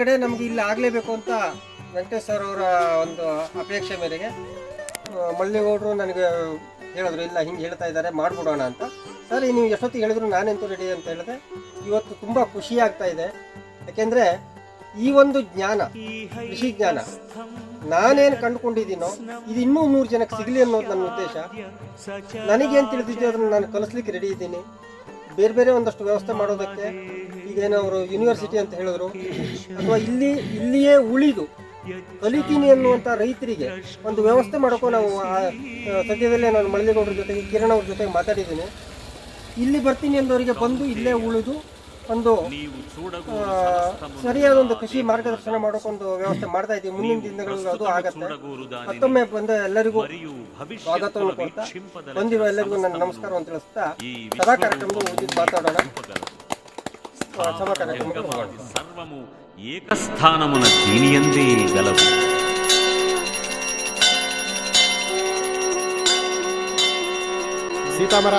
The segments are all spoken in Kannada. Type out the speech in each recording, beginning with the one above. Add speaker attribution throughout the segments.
Speaker 1: ಒಳಗಡೆ ನಮಗೆ ಇಲ್ಲಿ ಆಗಲೇಬೇಕು ಅಂತ ವೆಂಕಟೇಶ್ ಸರ್ ಅವರ ಒಂದು ಅಪೇಕ್ಷೆ ಮೇರೆಗೆ ಮಳ್ಳಿಗೌಡರು ನನಗೆ ಹೇಳಿದ್ರು, ಇಲ್ಲ ಹಿಂಗೆ ಹೇಳ್ತಾ ಇದ್ದಾರೆ ಮಾಡಿಬಿಡೋಣ ಅಂತ. ಸರಿ ನೀವು ಎಷ್ಟೊತ್ತಿಗೆ ಹೇಳಿದ್ರು ನಾನೆಂತೂ ರೆಡಿ ಅಂತ ಹೇಳಿದೆ. ಇವತ್ತು ತುಂಬ ಖುಷಿ ಆಗ್ತಾ ಇದೆ. ಯಾಕೆಂದರೆ ಈ ಒಂದು ಜ್ಞಾನ, ಕೃಷಿ ಜ್ಞಾನ ನಾನೇನು ಕಂಡುಕೊಂಡಿದ್ದೀನೋ ಇದು ಇನ್ನೂ 100 ಜನಕ್ಕೆ ಸಿಗಲಿ ಅನ್ನೋದು ನನ್ನ ಉದ್ದೇಶ. ನನಗೇನು ತಿಳಿದಿದ್ದೆ ಅದನ್ನು ನಾನು ಕಲಿಸ್ಲಿಕ್ಕೆ ರೆಡಿ ಇದ್ದೀನಿ. ಬೇರೆ ಬೇರೆ ಒಂದಷ್ಟು ವ್ಯವಸ್ಥೆ ಮಾಡೋದಕ್ಕೆ, ಈಗೇನೋ ಅವರು ಯೂನಿವರ್ಸಿಟಿ ಅಂತ ಹೇಳಿದ್ರು, ಅಥವಾ ಇಲ್ಲಿಯೇ ಉಳಿದು ಕಲಿತೀನಿ ಅನ್ನುವಂಥ ರೈತರಿಗೆ ಒಂದು ವ್ಯವಸ್ಥೆ ಮಾಡೋಕ್ಕೂ ನಾವು ಸದ್ಯದಲ್ಲೇ ನಾನು ಮಳ್ಳಿಗೌಡರ ಜೊತೆಗೆ, ಕಿರಣ್ ಅವ್ರ ಜೊತೆಗೆ ಮಾತಾಡಿದ್ದೀನಿ. ಇಲ್ಲಿ ಬರ್ತೀನಿ ಅಂದವರಿಗೆ ಬಂದು ಇಲ್ಲೇ ಉಳಿದು ಒಂದು ಸರಿಯಾದ ಒಂದು ಕೃಷಿ ಮಾರ್ಗದರ್ಶನ ಮಾಡೋಕ್ಕೊಂದು ವ್ಯವಸ್ಥೆ ಮಾಡ್ತಾ ಇದ್ದೀವಿ. ಮುಂದಿನ ದಿನಗಳಲ್ಲಿ ಅದು ಆಗತ್ತೆ. ಮತ್ತೊಮ್ಮೆ ಬಂದ ಎಲ್ಲರಿಗೂ ಸ್ವಾಗತವನ್ನು ಕೊಡ್ತಾ, ಬಂದಿರೋ ಎಲ್ಲರಿಗೂ ನನ್ನ ನಮಸ್ಕಾರವನ್ನು ತಿಳಿಸ್ತಾ ಸಭಾ ಕಾರ್ಯಕ್ರಮದ ಉಳಿದು ಮಾತಾಡೋಣ. ಸಭಾ ಕಾರ್ಯಕ್ರಮ
Speaker 2: ఏకస్థానమున దీనియందే గలవు.
Speaker 3: సీతామర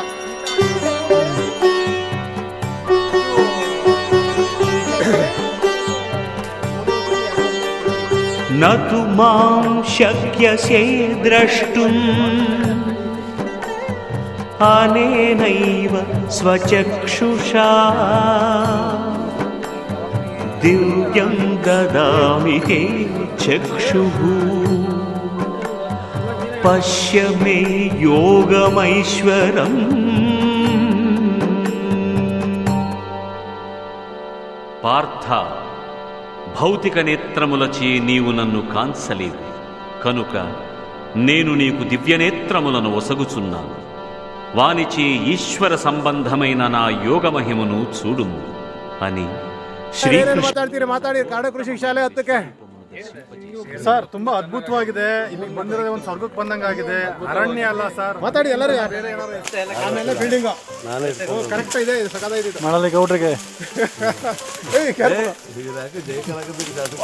Speaker 2: నతు మాం శక్యసే ద్రష్టుం అనేనైవ స్వచక్షుషా దివ్యం దదామి తే చక్షుః పశ్య మే యోగమైశ్వరం. పార్థ, భౌతిక నేత్రములచే నీవు నన్ను కాంచలేవు కనుక నేను నీకు దివ్యనేత్రములను ఒసగుచున్నాను. వానిచే ఈశ్వర సంబంధమైన నా యోగమహిమను చూడుము అని
Speaker 3: ಮಾತಾಡಿ ಕಾಡ ಕೃಷಿ ಶಾಲೆ ಹತ್ತಕ್ಕೆ ಸರ್ ತುಂಬಾ ಅದ್ಭುತವಾಗಿದೆ. ಇಲ್ಲಿ ಬಂದಿರೋದೇ ಒಂದು ಸ್ವರ್ಗಕ್ಕೆ ಬಂದಂಗಾಗಿದೆ. ಅರಣ್ಯ ಅಲ್ಲ ಸರ್, ಮಾತಾಡಿ ಎಲ್ಲರೂ. ಆಮೇಲೆ ಬಿಲ್ಡಿಂಗ್ ಕರೆಕ್ಟ್ ಇದೆ, ಸಕದಾಗಿದೆ ಮಾಡಲಿ ಗೌಡ್ರಿಗೆ.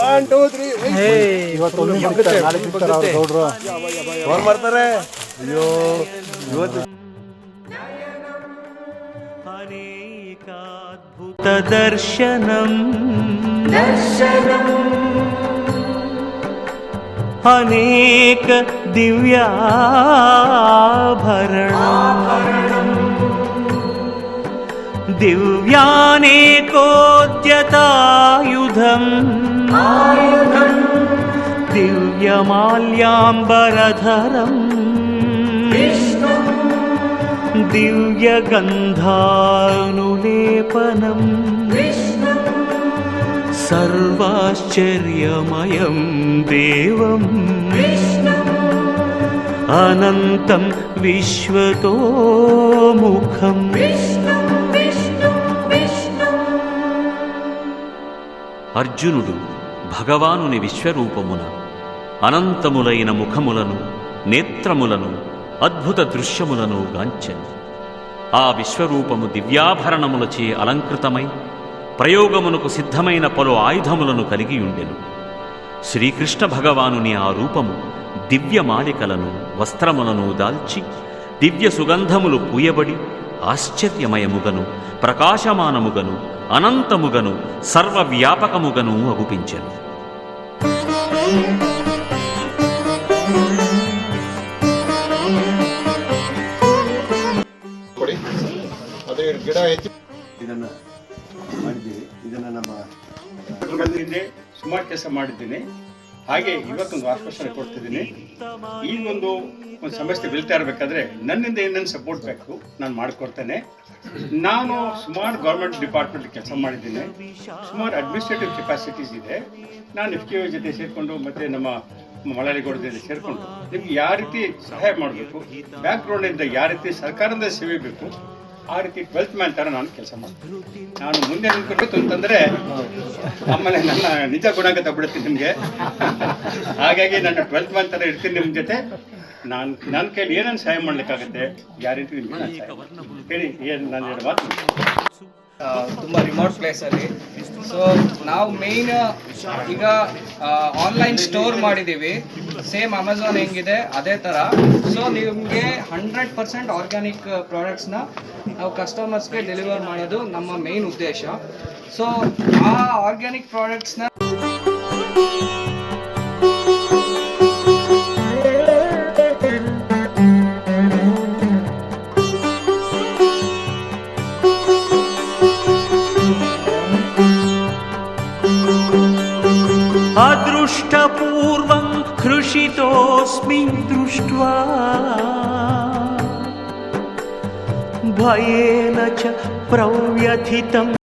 Speaker 3: 1 2 3 ಇವತ್ತು ಗೌಡ್ರು ಫೋನ್ ಮಾಡ್ತಾರೆ. ಅಯ್ಯೋ ಇವತ್ತು ಅನೇಕಾದ್ಭುತ ದರ್ಶನಂ ಅನೇಕ ದಿವ್ಯಾಭರಣಂ ದಿವ್ಯಾನೇಕೋದ್ಯತಾಯುಧಂ ದಿವ್ಯಮಾಲ್ಯಾಂಬರಧರಂ ದಿವ್ಯಗಂಧಾನುಲೇಪನಂ ಸರ್ವಾಶ್ಚರ್ಯಮಯಂ ದೇವಂ ಅನಂತಂ ವಿಶ್ವತೋಮುಖಂ. అర్జునుడు భగవానుని విశ్వరూపమున అనంతములైన ముఖములను, నేత్రములను, అద్భుత దృశ్యములను గాంచెను. ఆ విశ్వరూపము దివ్యాభరణములచే అలంకృతమై ప్రయోగమునకు సిద్ధమైన పలు ఆయుధములను కలిగి ఉండెను. శ్రీకృష్ణ భగవానుని ఆ రూపము దివ్యమాలికలను, వస్త్రములను దాల్చి దివ్య సుగంధములు పూయబడి ఆశ్చర్యమయముగను, ప్రకాశమానముగను, అనంతముగను, సర్వవ్యాపకముగను అగుపించెను. ಗಿಡ ಇದನ್ನ ಮಾಡಿದ್ದೀವಿ. ಇದನ್ನ ನಮ್ಮ
Speaker 4: ಸುಮಾರು ಕೆಲಸ ಮಾಡಿದ್ದೀನಿ. ಹಾಗೆ ಇವತ್ತೊಂದು ಆಶ್ವಾಸನೆ ಕೊಡ್ತಿದ್ದೀನಿ. ಈ ಒಂದು ಸಮಸ್ಯೆ ಬೆಳೀತಾ ಇರಬೇಕಾದ್ರೆ ನನ್ನಿಂದ ಏನೇನು ಸಪೋರ್ಟ್ ಬೇಕು ನಾನು ಮಾಡಿಕೊಡ್ತೇನೆ. ನಾನು ಸುಮಾರು ಗೌರ್ಮೆಂಟ್ ಡಿಪಾರ್ಟ್ಮೆಂಟ್ ಕೆಲಸ ಮಾಡಿದ್ದೀನಿ. ಸುಮಾರು ಅಡ್ಮಿನಿಸ್ಟ್ರೇಟಿವ್ ಕೆಪಾಸಿಟೀಸ್ ಇದೆ. ನಾನು FKO ಜೊತೆ ಸೇರಿಕೊಂಡು ಮತ್ತು ನಮ್ಮ ಮಳಲಿಗೌಡ ಜೊತೆ ಸೇರಿಕೊಂಡು ನಿಮ್ಗೆ ಯಾವ ರೀತಿ ಸಹಾಯ ಮಾಡಬೇಕು, ಬ್ಯಾಕ್ಗ್ರೌಂಡಿಂದ ಯಾವ ರೀತಿ ಸರ್ಕಾರದ ಸೇವೆ ಬೇಕು, ಆ ರೀತಿ 12th ಮ್ಯಾನ್ ಥರ ನಾನು ಕೆಲಸ ಮಾಡ್ತೀನಿ. ನಾನು ಮುಂದೆ ನಿಂತ್ಕೊಳ್ಬೇಕು ಅಂತಂದರೆ ಆಮೇಲೆ ನನ್ನ ನಿಜ ಗುಣಾಂಕ ತಗೊಬಿಡ್ತೀನಿ ನಿಮಗೆ. ಹಾಗಾಗಿ ನಾನು 12th ಮ್ಯಾನ್ ಥರ ಇರ್ತೀನಿ ನಿಮ್ಮ ಜೊತೆ. ನನ್ನ ಕೈಲಿ ಏನೇನು ಸಹಾಯ ಮಾಡಲಿಕ್ಕಾಗುತ್ತೆ ಯಾವ ರೀತಿ ನಿಮ್ಗೆ ಹೇಳಿ. ಏನು ನಾನು ಎರಡು ಮಾತು
Speaker 5: ತುಂಬ ರಿಮೋಟ್ ಪ್ಲೇಸಲ್ಲಿ. ಸೊ ನಾವು ಮೇಯ್ನ್ ಈಗ ಆನ್ಲೈನ್ ಸ್ಟೋರ್ ಮಾಡಿದ್ದೀವಿ, ಸೇಮ್ ಅಮೆಝಾನ್ ಹೆಂಗಿದೆ ಅದೇ ಥರ. ಸೊ ನಿಮಗೆ 100% ಆರ್ಗ್ಯಾನಿಕ್ ಪ್ರಾಡಕ್ಟ್ಸ್ನ ನಾವು ಕಸ್ಟಮರ್ಸ್ಗೆ ಡೆಲಿವರ್ ಮಾಡೋದು ನಮ್ಮ ಮೇಯ್ನ್ ಉದ್ದೇಶ. ಸೊ ಆ ಆರ್ಗ್ಯಾನಿಕ್ ಪ್ರಾಡಕ್ಟ್ಸ್ನ
Speaker 2: अदृष्टपूर्वं हृषितोऽस्मि दृष्ट्वा भयेन च प्रव्यथितम्